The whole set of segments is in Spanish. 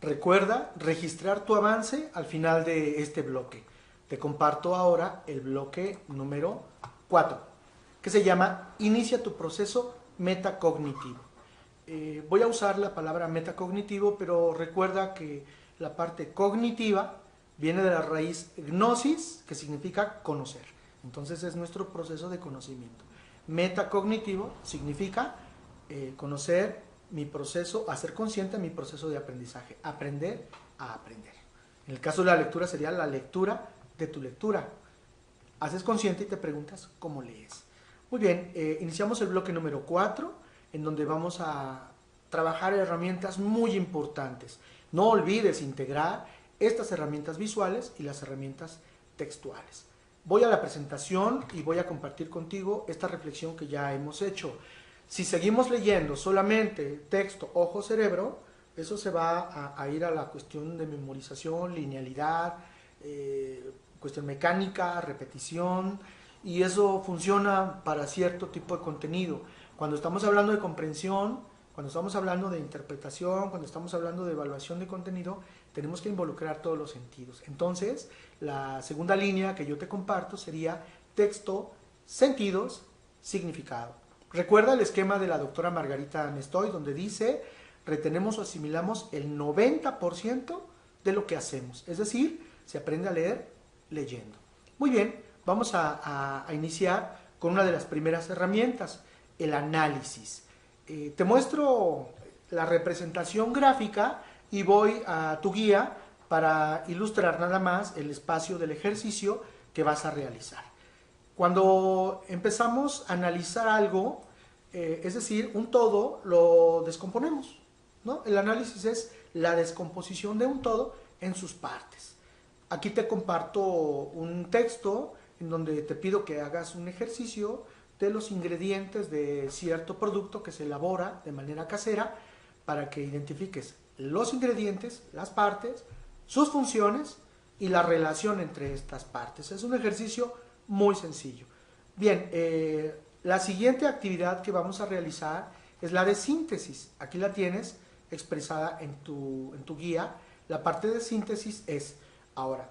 Recuerda registrar tu avance al final de este bloque. Te comparto ahora el bloque número 4, que se llama Inicia tu proceso metacognitivo. Voy a usar la palabra metacognitivo, pero recuerda que la parte cognitiva viene de la raíz gnosis, que significa conocer. Entonces es nuestro proceso de conocimiento. Metacognitivo significa conocer mi proceso, hacer consciente mi proceso de aprendizaje, aprender a aprender. En el caso de la lectura sería la lectura de tu lectura. Haces consciente y te preguntas cómo lees. Muy bien, iniciamos el bloque número 4, en donde vamos a trabajar herramientas muy importantes. No olvides integrar estas herramientas visuales y las herramientas textuales. Voy a la presentación y voy a compartir contigo esta reflexión que ya hemos hecho. Si seguimos leyendo solamente texto, ojo, cerebro, eso se va a ir a la cuestión de memorización, linealidad, cuestión mecánica, repetición, y eso funciona para cierto tipo de contenido. Cuando estamos hablando de comprensión, cuando estamos hablando de interpretación, cuando estamos hablando de evaluación de contenido, tenemos que involucrar todos los sentidos. Entonces, la segunda línea que yo te comparto sería texto, sentidos, significado. Recuerda el esquema de la doctora Margarita Nestoy, donde dice, retenemos o asimilamos el 90% de lo que hacemos. Es decir, se aprende a leer leyendo. Muy bien, vamos a iniciar con una de las primeras herramientas, el análisis. Te muestro la representación gráfica y voy a tu guía para ilustrar nada más el espacio del ejercicio que vas a realizar. Cuando empezamos a analizar algo, es decir, un todo, lo descomponemos, ¿no? El análisis es la descomposición de un todo en sus partes. Aquí te comparto un texto en donde te pido que hagas un ejercicio de los ingredientes de cierto producto que se elabora de manera casera para que identifiques los ingredientes, las partes, sus funciones y la relación entre estas partes. Es un ejercicio muy sencillo. Bien, la siguiente actividad que vamos a realizar es la de síntesis. Aquí la tienes expresada en tu guía. La parte de síntesis es, ahora,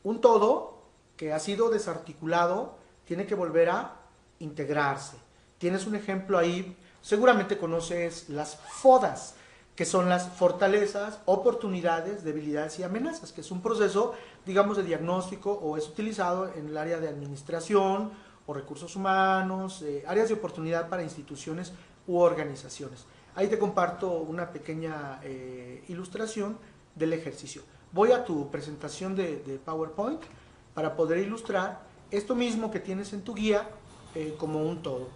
un todo que ha sido desarticulado tiene que volver a integrarse. Tienes un ejemplo ahí, seguramente conoces las FODAS, que son las fortalezas, oportunidades, debilidades y amenazas, que es un proceso, digamos, de diagnóstico o es utilizado en el área de administración o recursos humanos, áreas de oportunidad para instituciones u organizaciones. Ahí te comparto una pequeña ilustración del ejercicio. Voy a tu presentación de PowerPoint para poder ilustrar esto mismo que tienes en tu guía como un todo.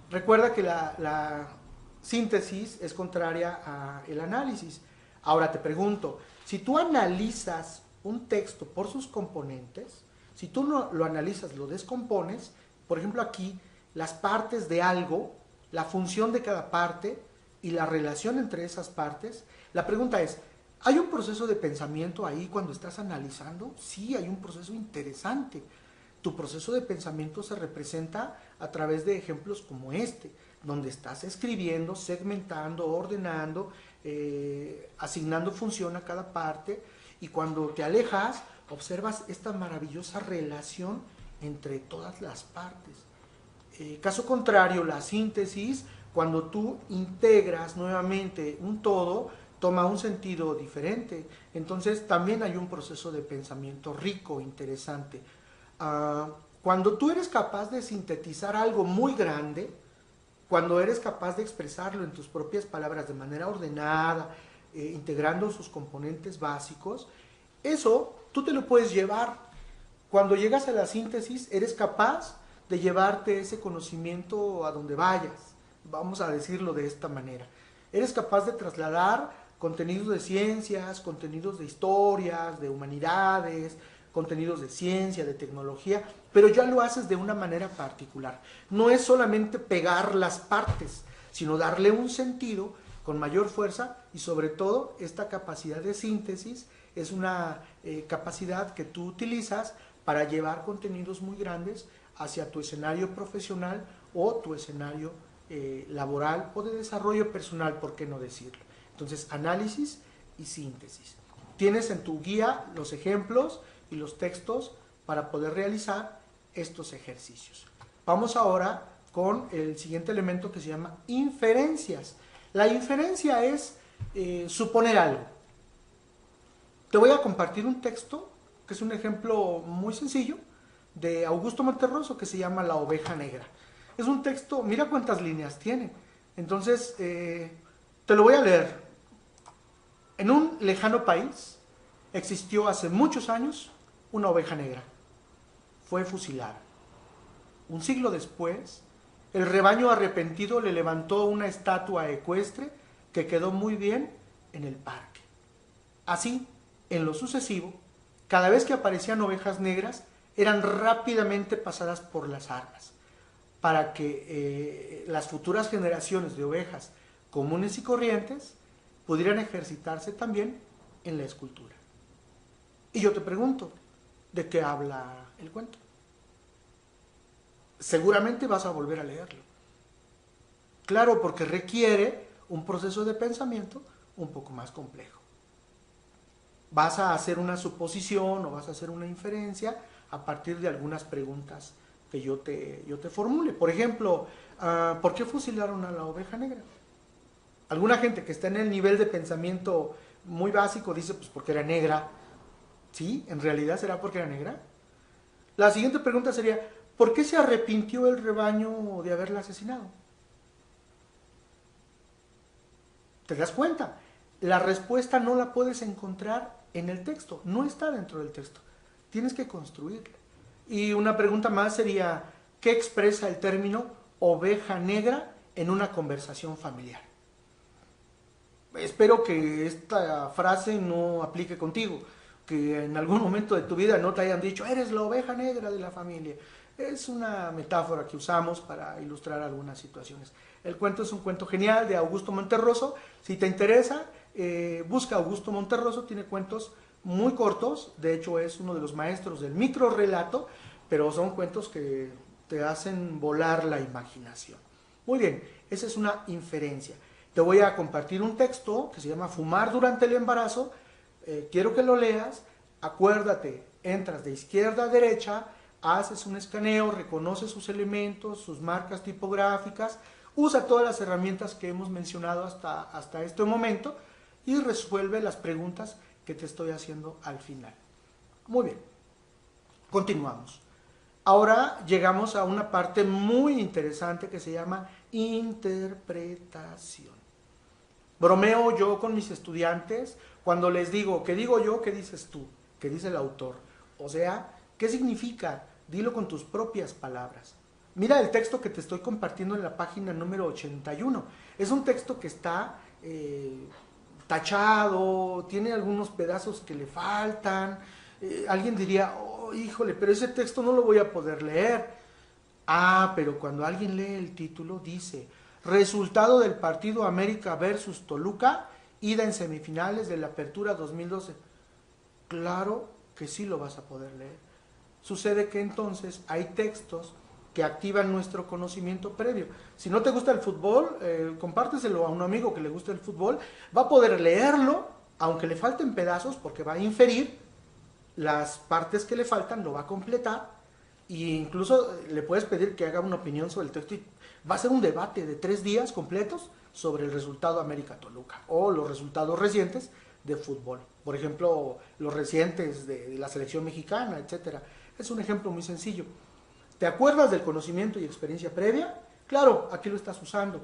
Recuerda que la síntesis es contraria al análisis. Ahora te pregunto, si tú analizas un texto por sus componentes, si tú no lo analizas, lo descompones, por ejemplo aquí, las partes de algo, la función de cada parte y la relación entre esas partes, la pregunta es, ¿hay un proceso de pensamiento ahí cuando estás analizando? Sí, hay un proceso interesante. Tu proceso de pensamiento se representa a través de ejemplos como este, donde estás escribiendo, segmentando, ordenando, asignando función a cada parte, y cuando te alejas, observas esta maravillosa relación entre todas las partes. Caso contrario, la síntesis, cuando tú integras nuevamente un todo, toma un sentido diferente. Entonces también hay un proceso de pensamiento rico, interesante. Cuando tú eres capaz de sintetizar algo muy grande, cuando eres capaz de expresarlo en tus propias palabras de manera ordenada, integrando sus componentes básicos, eso tú te lo puedes llevar. Cuando llegas a la síntesis, eres capaz de llevarte ese conocimiento a donde vayas, vamos a decirlo de esta manera. Eres capaz de trasladar contenidos de ciencias, contenidos de historias, de humanidades, contenidos de ciencia, de tecnología, pero ya lo haces de una manera particular. No es solamente pegar las partes, sino darle un sentido con mayor fuerza, y sobre todo esta capacidad de síntesis es una capacidad que tú utilizas para llevar contenidos muy grandes hacia tu escenario profesional o tu escenario laboral o de desarrollo personal, ¿por qué no decirlo? Entonces, análisis y síntesis. Tienes en tu guía los ejemplos y los textos para poder realizar estos ejercicios. Vamos ahora con el siguiente elemento que se llama inferencias. La inferencia es suponer algo. Te voy a compartir un texto que es un ejemplo muy sencillo de Augusto Monterroso que se llama La oveja negra. Es un texto, mira cuántas líneas tiene. Entonces, te lo voy a leer. En un lejano país existió hace muchos años una oveja negra. Fue fusilada. Un siglo después, el rebaño arrepentido le levantó una estatua ecuestre que quedó muy bien en el parque. Así, en lo sucesivo, cada vez que aparecían ovejas negras, eran rápidamente pasadas por las armas, para que las futuras generaciones de ovejas comunes y corrientes pudieran ejercitarse también en la escultura. Y yo te pregunto, ¿de qué habla el cuento? Seguramente vas a volver a leerlo. Claro, porque requiere un proceso de pensamiento un poco más complejo. Vas a hacer una suposición o vas a hacer una inferencia a partir de algunas preguntas que yo te formule. Por ejemplo, ¿por qué fusilaron a la oveja negra? Alguna gente que está en el nivel de pensamiento muy básico dice, pues porque era negra. ¿Sí? ¿En realidad será porque era negra? La siguiente pregunta sería, ¿por qué se arrepintió el rebaño de haberla asesinado? ¿Te das cuenta? La respuesta no la puedes encontrar en el texto, no está dentro del texto. Tienes que construirla. Y una pregunta más sería, ¿qué expresa el término oveja negra en una conversación familiar? Espero que esta frase no aplique contigo, que en algún momento de tu vida no te hayan dicho, eres la oveja negra de la familia. Es una metáfora que usamos para ilustrar algunas situaciones. El cuento es un cuento genial de Augusto Monterroso. Si te interesa, busca Augusto Monterroso, tiene cuentos muy cortos, de hecho es uno de los maestros del microrrelato, pero son cuentos que te hacen volar la imaginación. Muy bien, esa es una inferencia. Te voy a compartir un texto que se llama Fumar durante el embarazo. Quiero que lo leas. Acuérdate, entras de izquierda a derecha, haces un escaneo, reconoces sus elementos, sus marcas tipográficas, usa todas las herramientas que hemos mencionado hasta este momento y resuelve las preguntas que te estoy haciendo al final. Muy bien, continuamos. Ahora llegamos a una parte muy interesante que se llama interpretación. Bromeo yo con mis estudiantes cuando les digo, ¿qué digo yo? ¿Qué dices tú? ¿Qué dice el autor? O sea, ¿qué significa? Dilo con tus propias palabras. Mira el texto que te estoy compartiendo en la página número 81. Es un texto que está tachado, tiene algunos pedazos que le faltan. Alguien diría, oh, híjole, pero ese texto no lo voy a poder leer. Pero cuando alguien lee el título dice, resultado del partido América versus Toluca, ida en semifinales de la Apertura 2012. Claro que sí lo vas a poder leer. Sucede que entonces hay textos que activan nuestro conocimiento previo. Si no te gusta el fútbol, compárteselo a un amigo que le guste el fútbol, va a poder leerlo, aunque le falten pedazos, porque va a inferir las partes que le faltan, lo va a completar, e incluso le puedes pedir que haga una opinión sobre el texto y va a ser un debate de 3 días completos sobre el resultado América-Toluca o los resultados recientes de fútbol. Por ejemplo, los recientes de la selección mexicana, etcétera. Es un ejemplo muy sencillo. ¿Te acuerdas del conocimiento y experiencia previa? Claro, aquí lo estás usando.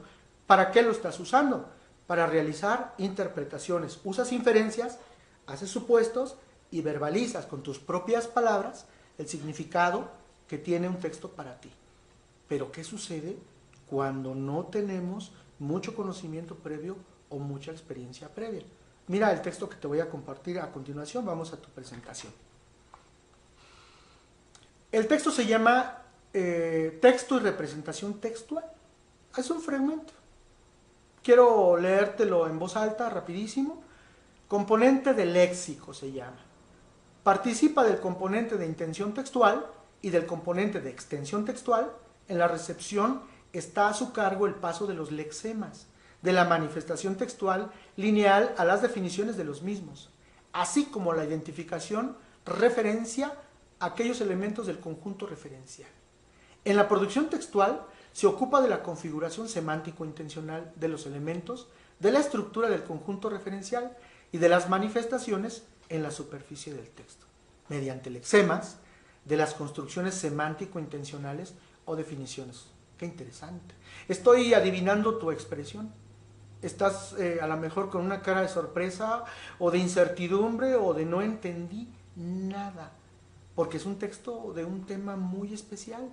¿Para qué lo estás usando? Para realizar interpretaciones. Usas inferencias, haces supuestos y verbalizas con tus propias palabras el significado que tiene un texto para ti. Pero ¿qué sucede cuando no tenemos mucho conocimiento previo o mucha experiencia previa? Mira el texto que te voy a compartir a continuación. Vamos a tu presentación. El texto se llama Texto y representación textual. Es un fragmento. Quiero leértelo en voz alta, rapidísimo. Componente de léxico se llama. Participa del componente de intención textual y del componente de extensión textual. En la recepción está a su cargo el paso de los lexemas. de la manifestación textual lineal a las definiciones de los mismos, así como la identificación referencia a aquellos elementos del conjunto referencial. En la producción textual se ocupa de la configuración semántico-intencional de los elementos, de la estructura del conjunto referencial y de las manifestaciones en la superficie del texto, mediante lexemas, de las construcciones semántico-intencionales o definiciones. Qué interesante. Estoy adivinando tu expresión. Estás a lo mejor con una cara de sorpresa o de incertidumbre o de no entendí nada, porque es un texto de un tema muy especial.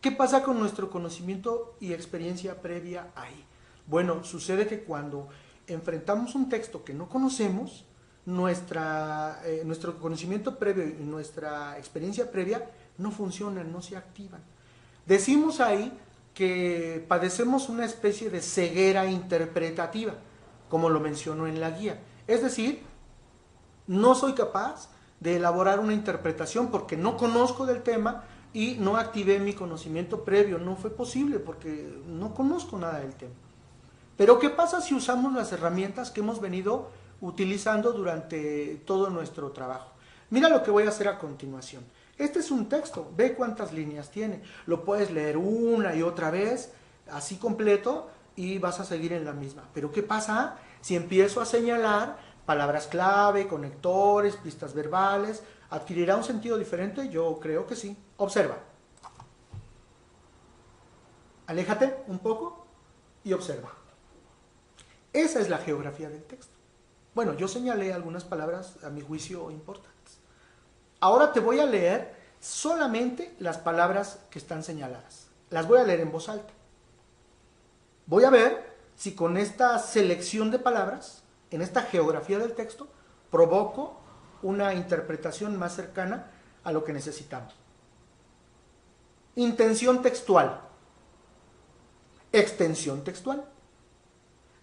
¿Qué pasa con nuestro conocimiento y experiencia previa ahí? Bueno, sucede que cuando enfrentamos un texto que no conocemos, nuestro conocimiento previo y nuestra experiencia previa no funcionan, no se activan. Decimos ahí que padecemos una especie de ceguera interpretativa, como lo menciono en la guía. Es decir, no soy capaz de elaborar una interpretación porque no conozco del tema y no activé mi conocimiento previo. No fue posible porque no conozco nada del tema. Pero ¿qué pasa si usamos las herramientas que hemos venido utilizando durante todo nuestro trabajo? Mira lo que voy a hacer a continuación. Este es un texto, ve cuántas líneas tiene. Lo puedes leer una y otra vez, así completo, y vas a seguir en la misma. Pero ¿qué pasa si empiezo a señalar palabras clave, conectores, pistas verbales? ¿Adquirirá un sentido diferente? Yo creo que sí. Observa. Aléjate un poco y observa. Esa es la geografía del texto. Bueno, yo señalé algunas palabras a mi juicio importantes. Ahora te voy a leer solamente las palabras que están señaladas. Las voy a leer en voz alta. Voy a ver si con esta selección de palabras, en esta geografía del texto, provoco una interpretación más cercana a lo que necesitamos. Intención textual. Extensión textual.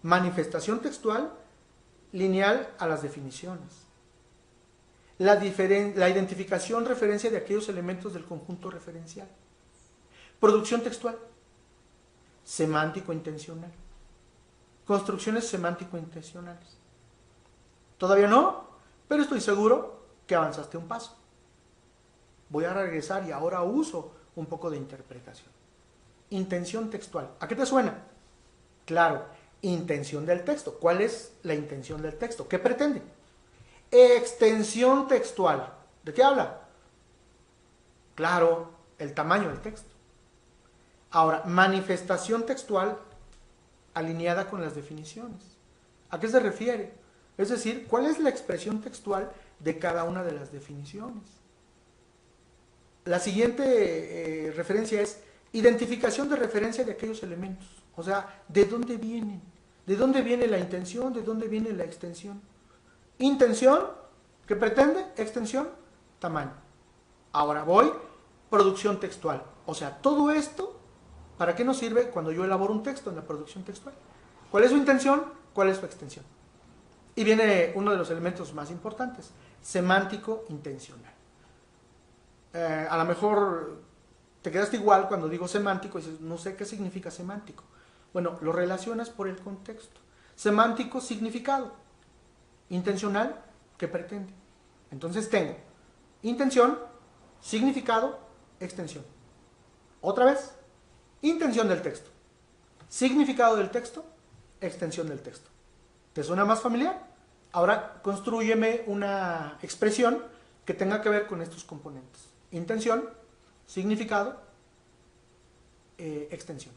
Manifestación textual lineal a las definiciones. La identificación referencia de aquellos elementos del conjunto referencial. Producción textual. Semántico-intencional. Construcciones semántico-intencionales. ¿Todavía no? Pero estoy seguro que avanzaste un paso. Voy a regresar y ahora uso un poco de interpretación. Intención textual. ¿A qué te suena? Claro, intención del texto. ¿Cuál es la intención del texto? ¿Qué pretende? Extensión textual. ¿De qué habla? Claro, el tamaño del texto. Ahora, manifestación textual alineada con las definiciones. ¿A qué se refiere? Es decir, ¿cuál es la expresión textual de cada una de las definiciones? La siguiente referencia es identificación de referencia de aquellos elementos. O sea, ¿de dónde vienen? ¿De dónde viene la intención? ¿De dónde viene la extensión? Intención, ¿qué pretende? Extensión, tamaño. Ahora voy, producción textual. O sea, todo esto, ¿para qué nos sirve cuando yo elaboro un texto en la producción textual? ¿Cuál es su intención? ¿Cuál es su extensión? Y viene uno de los elementos más importantes, semántico-intencional. A lo mejor te quedaste igual cuando digo semántico y dices, no sé qué significa semántico. Bueno, lo relacionas por el contexto. Semántico, significado. Intencional, ¿qué pretende? Entonces tengo intención, significado, extensión. Otra vez, intención del texto, significado del texto, extensión del texto. ¿Te suena más familiar? Ahora constrúyeme una expresión que tenga que ver con estos componentes. Intención, significado, extensión.